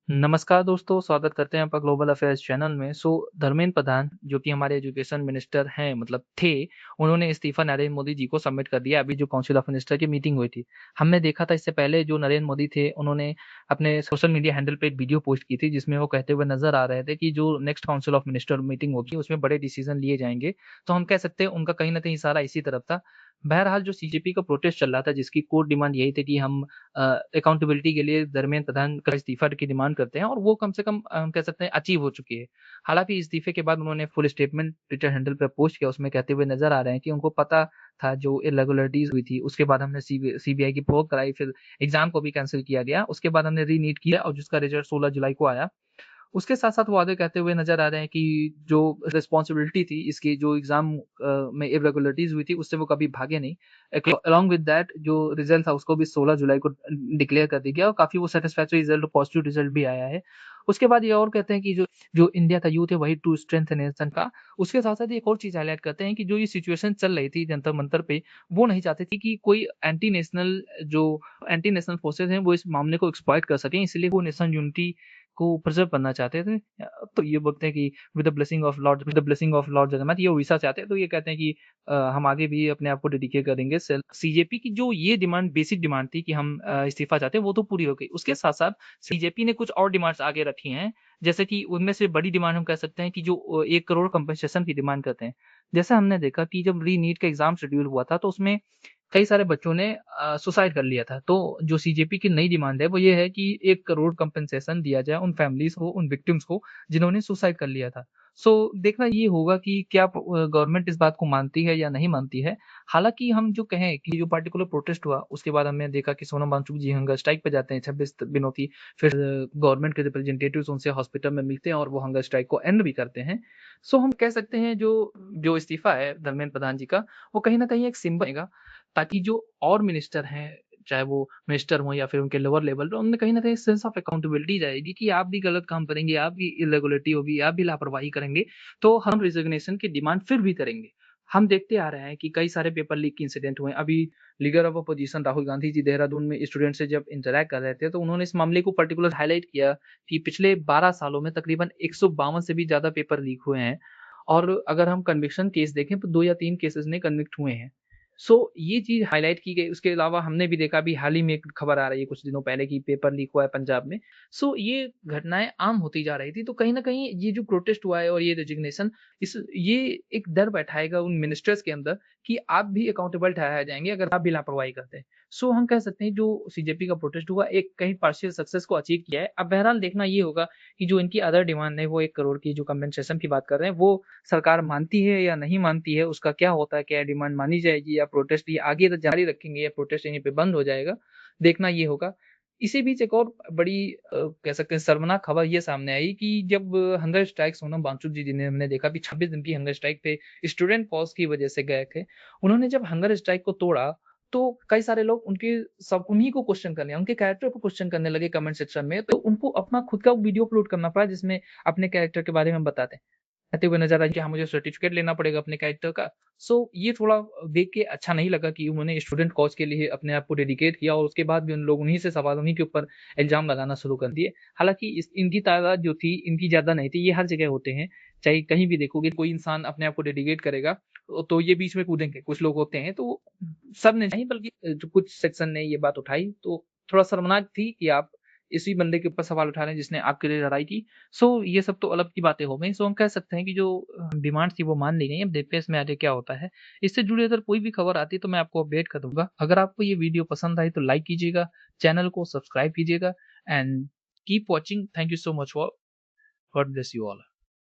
नमस्कार दोस्तों, स्वागत करते हैं आपका ग्लोबल अफेयर्स चैनल में। धर्मेंद्र प्रधान जो कि हमारे एजुकेशन मिनिस्टर हैं मतलब थे, उन्होंने इस्तीफ़ा नरेंद्र मोदी जी को सबमिट कर दिया। अभी जो काउंसिल ऑफ मिनिस्टर की मीटिंग हुई थी, हमने देखा था इससे पहले जो नरेंद्र मोदी थे, उन्होंने अपने सोशल मीडिया हैंडल पे एक वीडियो पोस्ट की थी, जिसमें वो कहते हुए नज़र आ रहे थे कि जो next council of minister meeting होगी, उसमें बड़े डिसीज़न लिए जाएँगे। तो हम कह सकते हैं उनका कहीं न कहीं इशारा इसी तरफ था। बहरहाल जो सीजेपी का प्रोटेस्ट चल रहा था, जिसकी कोर डिमांड यही थी कि हम अकाउंटेबिलिटी के लिए धर्मेंद्र प्रधान का इस्तीफा की डिमांड करते हैं और वो कम से कम हम कह सकते हैं अचीव हो चुकी है। हालाँकि इस्तीफे के बाद उन्होंने फुल स्टेटमेंट ट्विटर हैंडल पे पोस्ट किया, उसमें कहते हुए नज़र आ रहे हैं कि उनको पता था जो इर्रेगुलरिटीज़ हुई थी, उसके बाद हमने सीबीआई की प्रोब कराई, फिर एग्ज़ाम को भी कैंसल किया गया। उसके बाद हमने रीनीट किया और जिसका रिज़ल्ट 16 जुलाई को आया। उसके साथ-साथ वो आगे कहते हुए नज़र आ रहे हैं कि जो रिस्पॉन्सिबिलिटी थी इसकी जो एग्ज़ाम में इर्रेगुलरिटीज़ हुई थी उससे वो कभी भागे नहीं। अलोंग विद दैट जो रिज़ल्ट था उसको भी 16 जुलाई को डिक्लेयर कर दिया गया और काफ़ी वो सैटिस्फैक्टरी रिज़ल्ट पॉजिटिव रिज़ल्ट भी आया है। उसके बाद ये और कहते हैं कि जो जो इंडिया का यूथ है वही टू स्ट्रेंथ नेशन का। उसके साथ-साथ एक और चीज़ हाइलाइट करते हैं कि जो ये सिचुएशन चल रही थी जंतर मंतर पे, वो नहीं चाहते थे कि कोई एंटी नेशनल फोर्सेस हैं वो इस मामले को एक्सप्लॉइट कर सकें, इसलिए वो नेशन यूनिटी को प्रिज़र्व करना चाहते थे। तो ये बोलते हैं कि with the blessing of Lord Jagannath ये ओडिशा से आते हैं, तो ये कहते हैं कि हम आगे भी अपने आप को डेडिकेट करेंगे सेल्फ सीजेपी की जो ये डिमांड बेसिक डिमांड थी कि हम इस्तीफा चाहते हैं, वो तो पूरी हो गई। उसके साथ-साथ सीजेपी ने कुछ और डिमांड्स आगे रखी हैं, जैसे कि उनमें से बड़ी डिमांड हम कह सकते हैं कि जो 1 करोड़ कंपनसेशन की डिमांड करते हैं। जैसा हमने देखा कि जब री-नीट का एग्ज़ाम शेड्यूल हुआ था, तो उसमें कई सारे बच्चों ने सुसाइड कर लिया था। तो जो सीजेपी की नई डिमांड है वो ये है कि 1 करोड़ कंपनसेशन दिया जाए उन फैमिलीज़ को, उन विक्टिम्स को जिन्होंने सुसाइड कर लिया था। देखना ये होगा कि क्या गवर्नमेंट इस बात को मानती है या नहीं मानती है। हालाँकि हम जो कहें कि जो पार्टिकुलर प्रोटेस्ट हुआ उसके बाद हमने देखा कि सोनम वांगचुक जी हंगर स्ट्राइक पे जाते हैं 26 दिनों की। फिर गवर्नमेंट के रिप्रेजेंटेटिव्स उनसे हॉस्पिटल में मिलते हैं और वो हंगर स्ट्राइक को एंड भी करते हैं। हम कह सकते हैं जो जो इस्तीफा है धर्मेंद्र प्रधान जी का, वो कहीं न कहीं एक सिंबल बनेगा ताकि जो और मिनिस्टर हैं, चाहे वो मिनिस्टर हों या फिर उनके लोअर लेवल पे, उनमें कहीं न कहीं सेंस ऑफ अकाउंटेबिलिटी जाएगी कि आप भी गलत काम करेंगे, आप भी इर्रेगुलरिटी होगी, आप भी लापरवाही करेंगे, तो हम रिज़िग्नेशन की डिमांड फिर भी करेंगे। हम देखते आ रहे हैं कि कई सारे पेपर लीक के इंसिडेंट हुए हैं। अअभी leader of opposition Rahul Gandhi ji Dehradun में स्टूडेंट से जब इंटरैक्ट कर रहे थे, तो उन्होंने इस मामले को पर्टिकुलर हाइलाइट किया कि पिछले 12 सालों में तकरीबन 152 से भी ज़्यादा पेपर लीक हुए हैं और अगर हम कन्विक्शन केस देखें, तो 2 या 3 केसेज़ में कन्विक्ट हुए हैं। ये चीज़ हाइलाइट की गई। उसके अलावा हमने भी देखा अभी हाल ही में एक खबर आ रही है कुछ दिनों पहले कि पेपर लीक हुआ है पंजाब में। ये घटनाएँ आम होती जा रही थी, तो कहीं न कहीं ये जो प्रोटेस्ट हुआ है और ये रेजिग्नेशन ये एक डर बैठाएगा उन मिनिस्टर्स के अंदर कि आप भी अकाउंटेबल ठहराए जाएँगे अगर आप भी लापरवाही करते हैं। हम कह सकते हैं जो सीजेपी का प्रोटेस्ट हुआ एक कहीं पार्शियल सक्सेस को अचीव किया है। अब बहरहाल देखना ये होगा कि जो इनकी अदर डिमांड है वो 1 करोड़ की जो कंपेंसेशन की बात कर रहे हैं, वो सरकार मानती है या नहीं मानती है, उसका क्या होता है, क्या डिमांड मानी जाएगी या प्रोटेस्ट ये आगे तक जारी रखेंगे या प्रोटेस्ट यहीं पे बंद हो जाएगा, देखना ये होगा। इसी बीच एक और बड़ी कह सकते हैं शर्मनाक खबर ये सामने आई कि जब हंगर स्ट्राइक सोनम वांगचुक जी ने हमने देखा कि 26 दिन की हंगर स्ट्राइक पे स्टूडेंट पॉज़ की वजह से गए थे। उन्होंने जब हंगर स्ट्राइक को तोड़ा, तो कई सारे लोग उन्हीं को क्वेश्चन करने, उनके कैरेक्टर को क्वेश्चन करने लगे कमेंट सेक्शन में, तो उनको अपना खुद का वीडियो अपलोड करना पड़ा जिसमें अपने कैरेक्टर के बारे में बताते हैं। कहते हुए नज़र आए कि हाँ, मुझे सर्टिफ़िकेट लेना पड़ेगा अपने कैरेक्टर का। ये थोड़ा देख के अच्छा नहीं लगा कि उन्होंने स्टूडेंट कॉज़ के लिए अपने आप को डेडिकेट किया और उसके बाद भी उन लोग उन्हीं से सवाल उन्हीं के ऊपर इल्ज़ाम लगाना शुरू कर दिए। हालाँकि इनकी तादाद जो थी, इनकी ज़्यादा नहीं थी, ये हर जगह होते हैं। चाहे कहीं भी देखोगे कोई इंसान अपने आप को डेडिकेट करेगा, तो ये बीच में कूदेंगे। कुछ लोग होते हैं, तो सब ने नहीं बल्कि जो कुछ सेक्शन ने ये बात उठाई, तो थोड़ा शर्मनाक थी कि आप इसी बंदे के ऊपर सवाल उठा रहे हैं जिसने आपके लिए लड़ाई की। ये सब तो अलग की बातें हो गई। हम कह सकते हैं कि जो डिमांड्स थी वो मान ली गई हैं। अब देखते हैं इसमें आगे क्या होता है। इससे जुड़ी अगर कोई भी खबर आती है तो मैं आपको अपडेट कर दूँगा। अगर आपको ये वीडियो पसंद आई तो लाइक कीजिएगा, चैनल को सब्सक्राइब कीजिएगा and keep watching. Thank you so much for God bless you all.